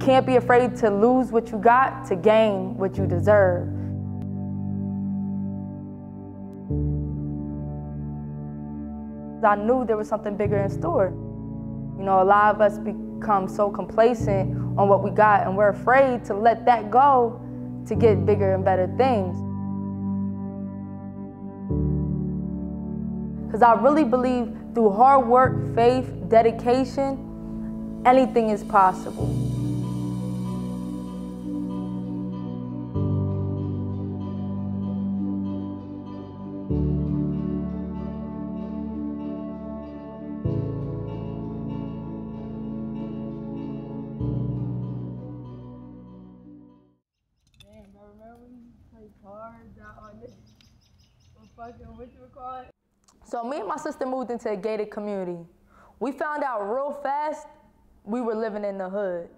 can't be afraid to lose what you got to gain what you deserve. I knew there was something bigger in store. You know, a lot of us become so complacent on what we got, and we're afraid to let that go to get bigger and better things. Because I really believe through hard work, faith, dedication, anything is possible. So me and my sister moved into a gated community. We found out real fast we were living in the hood.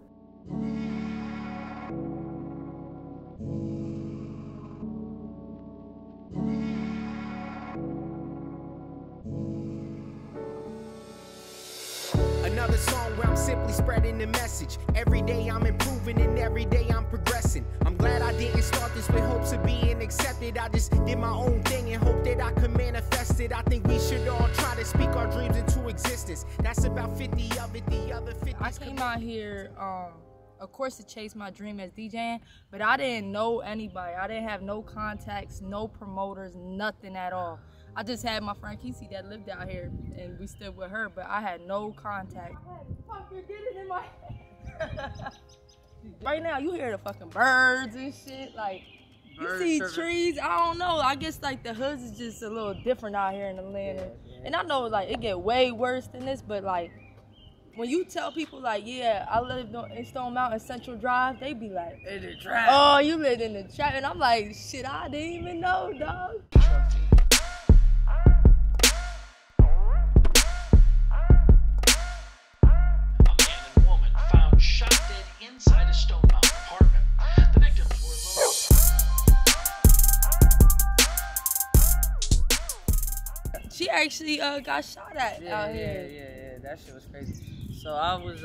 Another song where I'm simply spreading the message. Every day I'm improving and every day I'm progressing. I'm glad I didn't start this with hopes of being accepted. I just did my own thing and hope that I could manifest it. I think we should all try to speak our dreams into existence. That's about 50 of it, the other 50. I came out here, of course, to chase my dream as DJing, but I didn't know anybody. I didn't have no contacts, no promoters, nothing at all. I just had my friend Kesey that lived out here, and we stood with her, but I had no contact. Fuck, you're getting in my head. Right now, you hear the fucking birds and shit. Like, you see trees. I don't know. I guess, like, the hoods is just a little different out here in Atlanta. And I know, like, it get way worse than this, but, like, when you tell people, like, yeah, I lived in Stone Mountain Central Drive, they be like, in the trap. Oh, you lived in the trap. And I'm like, shit, I didn't even know, dog. Shot dead inside a Stone Mountain apartment. The victims were low. She actually got shot at out here. Yeah, that shit was crazy. So I was,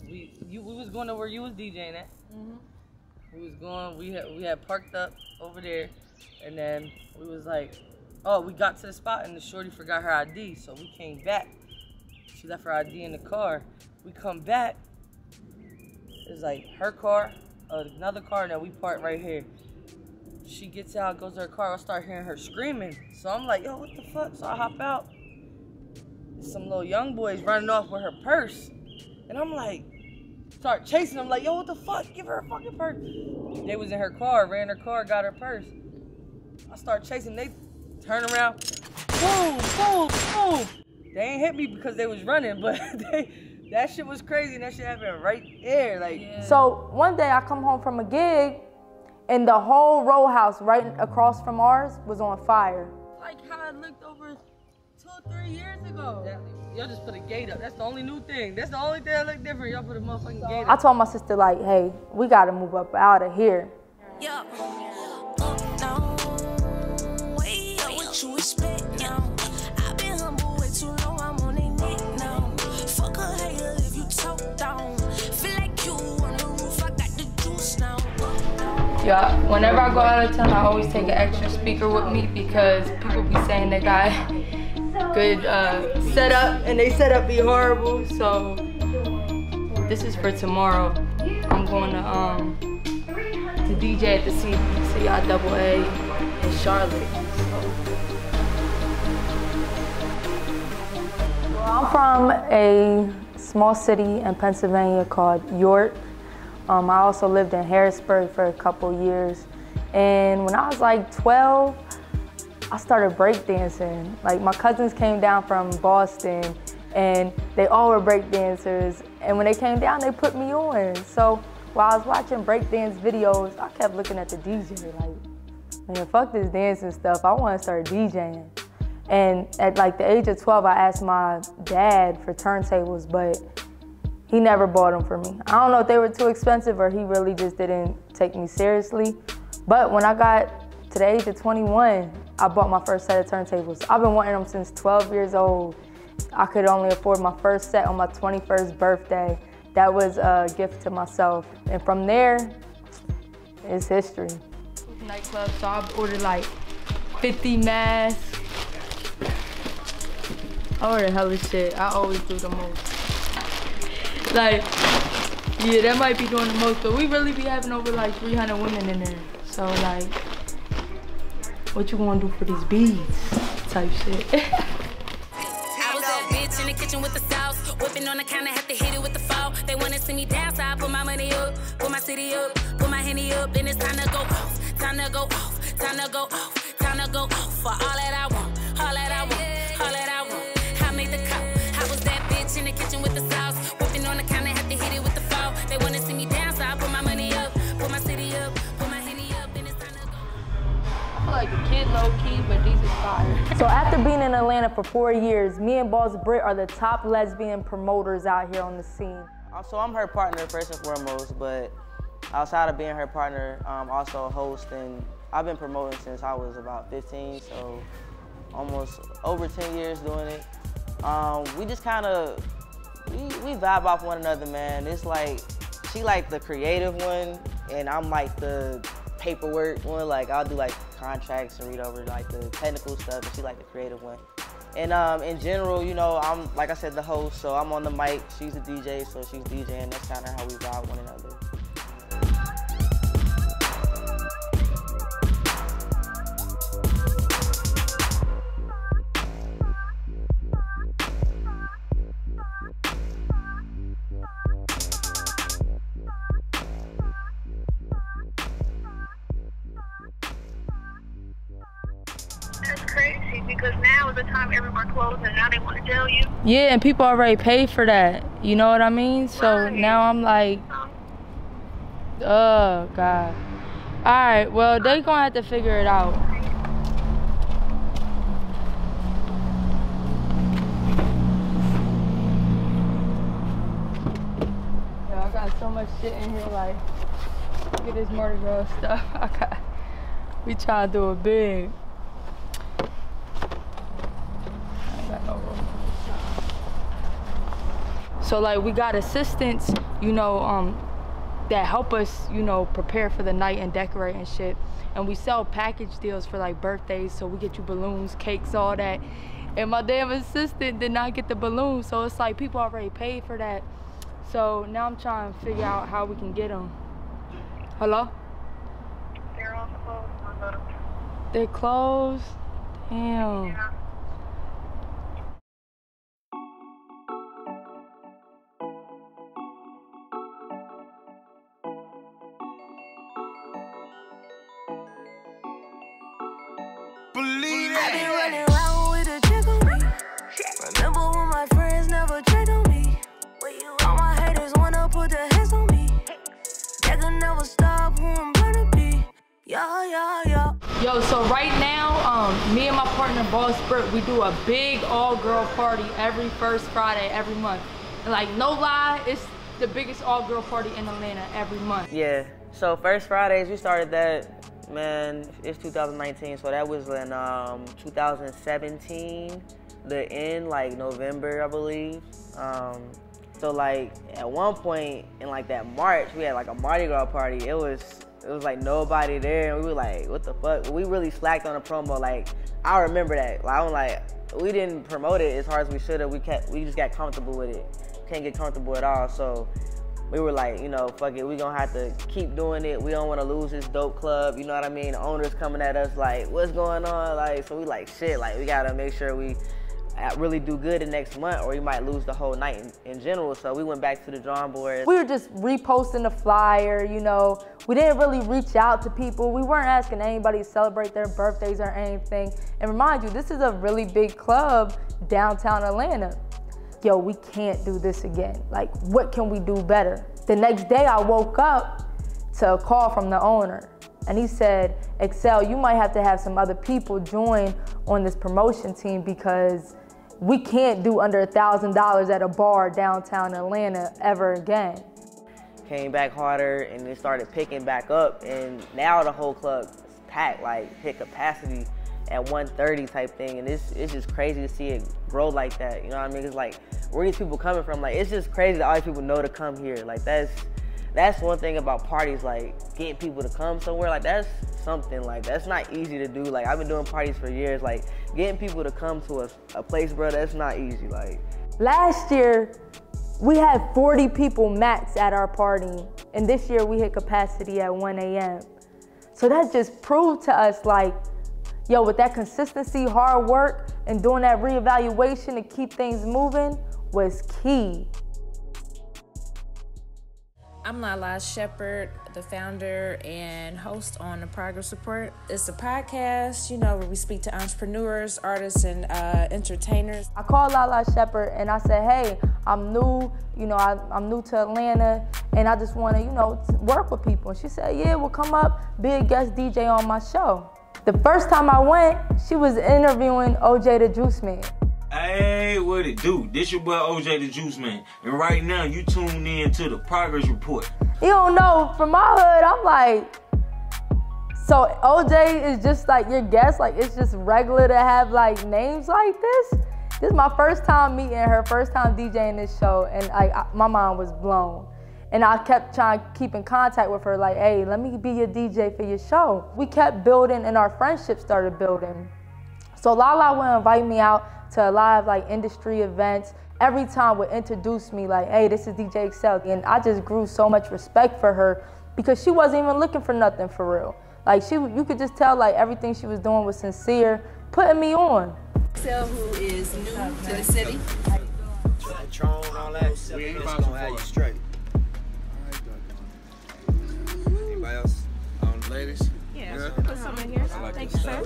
we was going to where you was DJing at. We was going, we had parked up over there, and then we was like, oh, we got to the spot and the shorty forgot her ID, so we came back. She left her ID in the car. We come back, it's like her car, another car, and then we park right here. She gets out, goes to her car, I start hearing her screaming. So I'm like, yo, what the fuck? So I hop out. Some little young boys running off with her purse. And I'm like, start chasing them, like, yo, what the fuck? Give her a fucking purse. They was in her car, ran her car, got her purse. I start chasing, they turn around, boom, boom, boom. They ain't hit me because they was running, but that shit was crazy, and that shit happened right there. Like, So one day I come home from a gig, and the whole row house right across from ours was on fire. Like how I looked over 2 or 3 years ago. Y'all just put a gate up. That's the only new thing. That's the only thing that look different. Y'all put a motherfucking gate up. I told my sister, like, hey, we gotta move up out of here. Yeah. Up, down, way up, what you expect, yo? I've been humble way too long, I'm on a neck now. Fuck a hater if you talk down. Feel like you on the roof, I got the juice now. Yeah, whenever I go out of town, I always take an extra speaker with me because people be saying they got good setup, and they setup be horrible. So this is for tomorrow. I'm going to DJ at the CIAA in Charlotte. I'm from a small city in Pennsylvania called York. I also lived in Harrisburg for a couple years. And when I was like 12, I started breakdancing. Like, my cousins came down from Boston and they all were breakdancers. And when they came down, they put me on. So while I was watching breakdance videos, I kept looking at the DJ like, man, fuck this dancing stuff. I want to start DJing. And at like the age of 12, I asked my dad for turntables, but he never bought them for me. I don't know if they were too expensive or he really just didn't take me seriously. But when I got to the age of 21, I bought my first set of turntables. I've been wanting them since 12 years old. I could only afford my first set on my 21st birthday. that was a gift to myself. And from there, it's history. Nightclub, so I ordered like 50 masks. I ordered hella shit. I always do the most. Like, yeah, that might be doing the most, but we really be having over like 300 women in there. So like, what you gonna do for these beads? Type shit. I was that bitch in the kitchen with the sauce, whipping on the counter, had to hit it with the fall. They wanna see me down, so I put my money up, put my city up, put my Henny up, then it's time to go off, time to go off, time to go off, time to go off for all that I want, all that I want, all that I want. I made the call. I was that bitch in the kitchen with the sauce, whipping on the counter, had to hit it with the fall. They wanna see me down, so I put my money up, put my city up, put my Henny up, then it's time to go. I feel like a kid low key, but these is fire. So after being in Atlanta for 4 years, me and Boss Britt are the top lesbian promoters out here on the scene. So I'm her partner first and foremost, but outside of being her partner, I'm also a host, and I've been promoting since I was about 15, so almost over 10 years doing it. We just kind of, we vibe off one another, man. It's like, she like the creative one, and I'm like the paperwork one. Like, I'll do like contracts and read over like the technical stuff, and she like the creative one. And in general, you know, I'm, like I said, the host, so I'm on the mic. She's a DJ, so she's DJing. That's kind of how we vibe one another. That's crazy because now is the time everyone closed and now they want to tell you. Yeah, and people already paid for that. You know what I mean? So Right. now I'm like, oh God. All right, well, they gonna have to figure it out. Yo, I got so much shit in here, like, look at this Mardi Gras stuff. We trying to do it big. I ain't got no room. So like we got assistants, you know, that help us, you know, prepare for the night and decorate and shit. And we sell package deals for like birthdays, so we get you balloons, cakes, all that. And my damn assistant did not get the balloons, so it's like people already paid for that. So now I'm trying to figure out how we can get them. Hello? They're all closed, my love. They're closed? Damn. Yeah. I been running around with a chick on me. Remember when my friends never checked on me? All my haters wanna put their hands on me. They can never stop who I'm gonna be. Yeah, yeah, yeah. Yo, so right now, me and my partner, Boss Britt, we do a big all-girl party every first Friday, every month. And like, no lie, it's the biggest all-girl party in Atlanta every month. Yeah, so First Fridays, we started that, man, it's 2019, so that was in 2017, the end, like November, I believe. So like, at one point in like that March, we had like a Mardi Gras party. It was like nobody there, and we were like, what the fuck? We really slacked on the promo. Like, I remember that. Like, I'm like, we didn't promote it as hard as we should have. We just got comfortable with it. Can't get comfortable at all. So we were like, you know, fuck it. We gonna have to keep doing it. We don't want to lose this dope club. You know what I mean? The owner's coming at us like, what's going on? Like, so we like, shit. Like, we gotta make sure we really do good the next month, or we might lose the whole night in general. So we went back to the drawing board. We were just reposting the flyer, you know. We didn't really reach out to people. We weren't asking anybody to celebrate their birthdays or anything. And remind you, this is a really big club downtown Atlanta. Yo, we can't do this again. Like, what can we do better? The next day I woke up to a call from the owner. And he said, eXeL, you might have to have some other people join on this promotion team because we can't do under $1,000 at a bar downtown Atlanta ever again. Came back harder, and it started picking back up, and now the whole club is packed, like hit capacity at 130 type thing, and it's just crazy to see it grow like that. You know what I mean? It's like where these people coming from. Like, it's just crazy that all these people know to come here. Like, that's one thing about parties, like getting people to come somewhere. Like, that's something, like, that's not easy to do. Like, I've been doing parties for years. Like, getting people to come to a place, bro, that's not easy. Like, last year, we had 40 people max at our party, and this year we hit capacity at 1 a.m. So that just proved to us, like, yo, with that consistency, hard work, and doing that reevaluation to keep things moving was key. I'm Lala Shepherd, the founder and host on the Progress Report. It's a podcast, you know, where we speak to entrepreneurs, artists, and entertainers. I called Lala Shepherd and I said, hey, I'm new, you know, I'm new to Atlanta, and I just want to, you know, work with people. And she said, yeah, well, come up, be a guest DJ on my show. The first time I went, she was interviewing OJ the Juice Man. Hey, what it do? This your boy OJ the Juice Man, and right now you tune in to the Progress Report. You don't know, from my hood, I'm like, so OJ is just like your guest, like it's just regular to have like names like this? This is my first time meeting her, first time DJing this show, and my mind was blown. And I kept trying to keep in contact with her, like, hey, let me be your DJ for your show. We kept building and our friendship started building. So Lala would invite me out to live like industry events. Every time would introduce me like, hey, this is DJ eXeLs. And I just grew so much respect for her because she wasn't even looking for nothing for real. Like you could just tell like everything she was doing was sincere, putting me on. eXeL, who is new to the city. Tron, all that, we ain't just gonna have you straight. Anybody else? Ladies? Yeah, put some in here. Thank you, sir.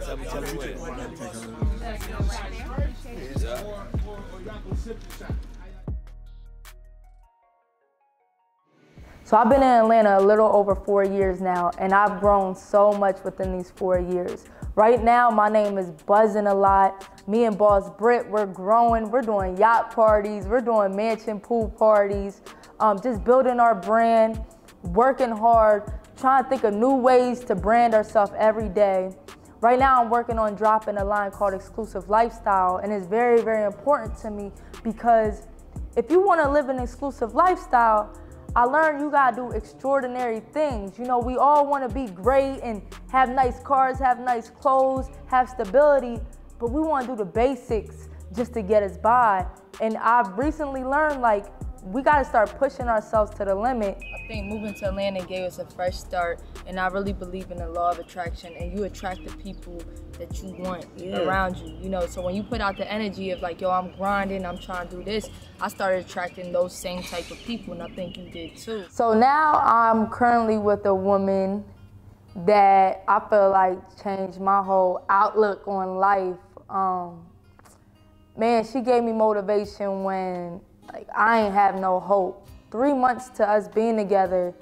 So I've been in Atlanta a little over 4 years now, and I've grown so much within these 4 years. Right now, my name is buzzing a lot. Me and Boss Britt, we're growing. We're doing yacht parties. We're doing mansion pool parties. Just building our brand, working hard, trying to think of new ways to brand ourselves every day. Right now, I'm working on dropping a line called Xclusive Lifestyle, and it's very, very important to me because if you want to live an exclusive lifestyle, I learned you gotta do extraordinary things. You know, we all want to be great and have nice cars, have nice clothes, have stability, but we want to do the basics just to get us by. And I've recently learned, like, we gotta start pushing ourselves to the limit. I think moving to Atlanta gave us a fresh start, and I really believe in the law of attraction, and you attract the people that you want around you, you know. So when you put out the energy of like, yo, I'm grinding, I'm trying to do this, I started attracting those same type of people, and I think you did too. So now I'm currently with a woman that I feel like changed my whole outlook on life. Man, she gave me motivation when like I ain't have no hope. 3 months to us being together,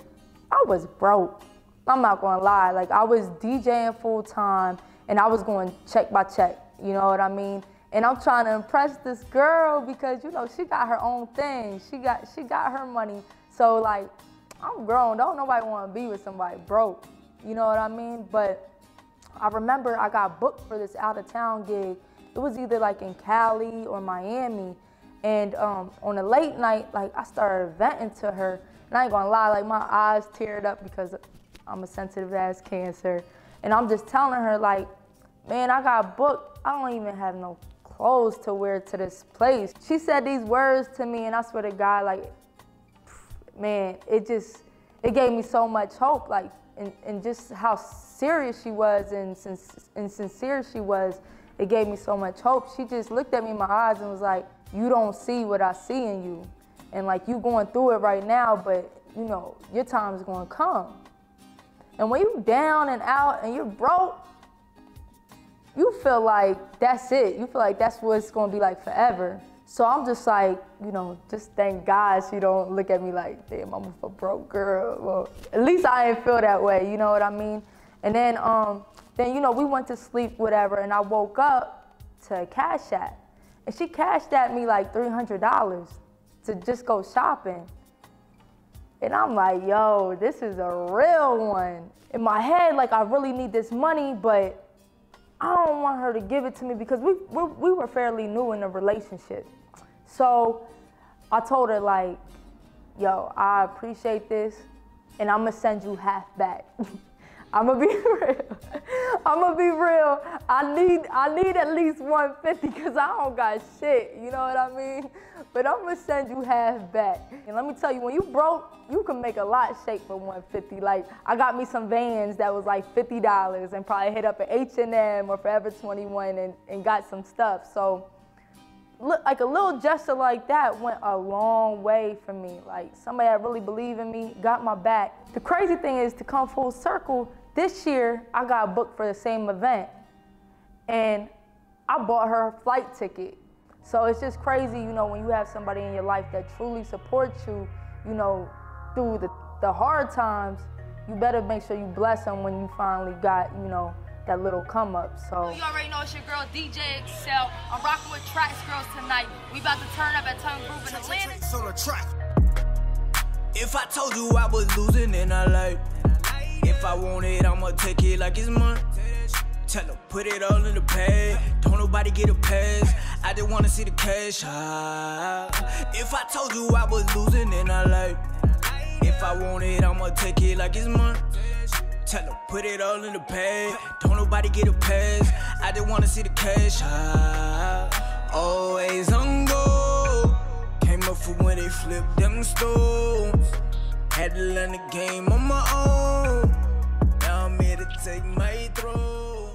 I was broke. I'm not gonna lie. Like I was DJing full time and I was going check by check, you know what I mean? And I'm trying to impress this girl because, you know, she got her own thing. She got her money. So like, I'm grown. Don't nobody wanna be with somebody broke, you know what I mean? But I remember I got booked for this out of town gig. It was either like in Cali or Miami. And on a late night, like I started venting to her, and I ain't gonna lie, like my eyes teared up because I'm a sensitive ass Cancer. And I'm just telling her like, man, I got booked. I don't even have no clothes to wear to this place. She said these words to me, and I swear to God, like, man, it gave me so much hope, like, and just how serious she was and sincere she was, it gave me so much hope. She just looked at me in my eyes and was like, you don't see what I see in you. And like you going through it right now, but you know, your time is gonna come. And when you down and out and you're broke, you feel like that's it. You feel like that's what it's gonna be like forever. So I'm just like, you know, just thank God she don't look at me like, damn, I'm a broke girl. Well, at least I didn't feel that way, you know what I mean? And then you know, we went to sleep, whatever, and I woke up to a Cash App. And she cashed at me like $300 to just go shopping. And I'm like, yo, this is a real one. In my head, like I really need this money, but I don't want her to give it to me because we were fairly new in the relationship. So I told her like, yo, I appreciate this, and I'm gonna send you half back. I'm gonna be real. I'm gonna be real. I need at least 150 because I don't got shit, you know what I mean? But I'm gonna send you half back. And let me tell you, when you broke, you can make a lot shake for 150. Like, I got me some Vans that was like $50 and probably hit up at H&M or Forever 21 and got some stuff. So, like a little gesture like that went a long way for me. Like, somebody that really believed in me, got my back. The crazy thing is, to come full circle, this year I got booked for the same event, and I bought her a flight ticket. So it's just crazy, you know, when you have somebody in your life that truly supports you, you know, through the hard times, you better make sure you bless them when you finally got, you know, that little come up. So you already know it's your girl DJ eXeL. I'm rocking with Tracks Girls tonight. We about to turn up at Tongue Groove in Atlanta. If I told you I was losing in LA, if I want it, I'ma take it like it's mine. Tell her, put it all in the bag. Don't nobody get a pass. I just wanna see the cash. If I told you I was losing in LA, if I want it, I'ma take it like it's mine. Tell her, put it all in the bag. Don't nobody get a pass. I just wanna see the cash. Always on go. Came up for when they flipped them stones. Had to learn the game on my own. Now I'm here to take my throne.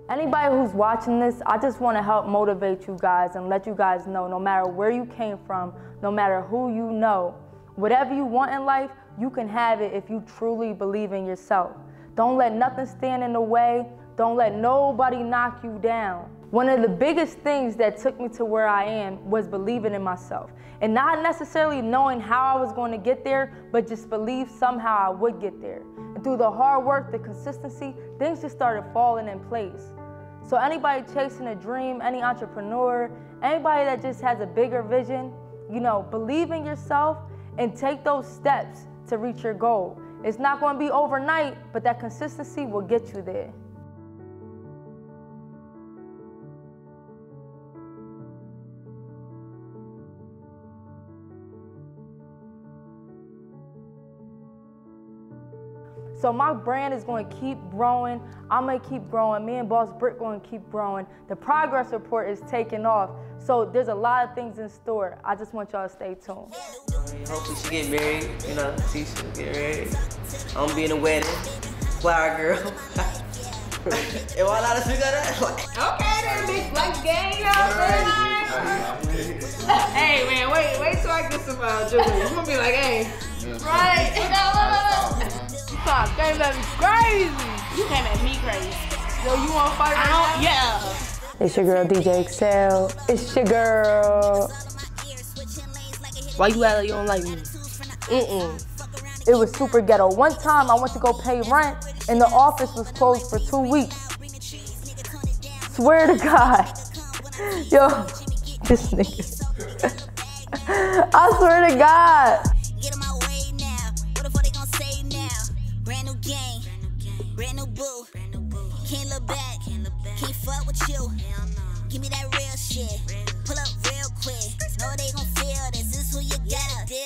Anybody who's watching this, I just want to help motivate you guys and let you guys know, no matter where you came from, no matter who you know, whatever you want in life, you can have it if you truly believe in yourself. Don't let nothing stand in the way. Don't let nobody knock you down. One of the biggest things that took me to where I am was believing in myself. And not necessarily knowing how I was going to get there, but just believe somehow I would get there. And through the hard work, the consistency, things just started falling in place. So anybody chasing a dream, any entrepreneur, anybody that just has a bigger vision, you know, believe in yourself and take those steps to reach your goal. It's not going to be overnight, but that consistency will get you there. So my brand is going to keep growing. I'm going to keep growing. Me and Boss Brick going to keep growing. The progress report is taking off. So there's a lot of things in store. I just want y'all to stay tuned. Hopefully she get married, you know, Tisha get married. I'm gonna be in a wedding. Flower girl. Am I allowed to speak on that? Okay then, big black gang out there. Hey man, wait till I get some jewelry. You gonna be like, hey. Right? You came at me crazy. You came at me crazy. Yo, you wanna fight right now? Yeah. It's your girl DJ eXeL. It's your girl. Why you act like you don't like me? It was super ghetto. One time I went to go pay rent and the office was closed for 2 weeks. Swear to God. Yo, this nigga. I swear to God. Get in my way now. What the fuck they gonna say now? Brand new game, brand new boo. Can't look back, can't fuck with you. Give me that real shit. Pull up real quick. Know they gon' feel this is who you gotta deal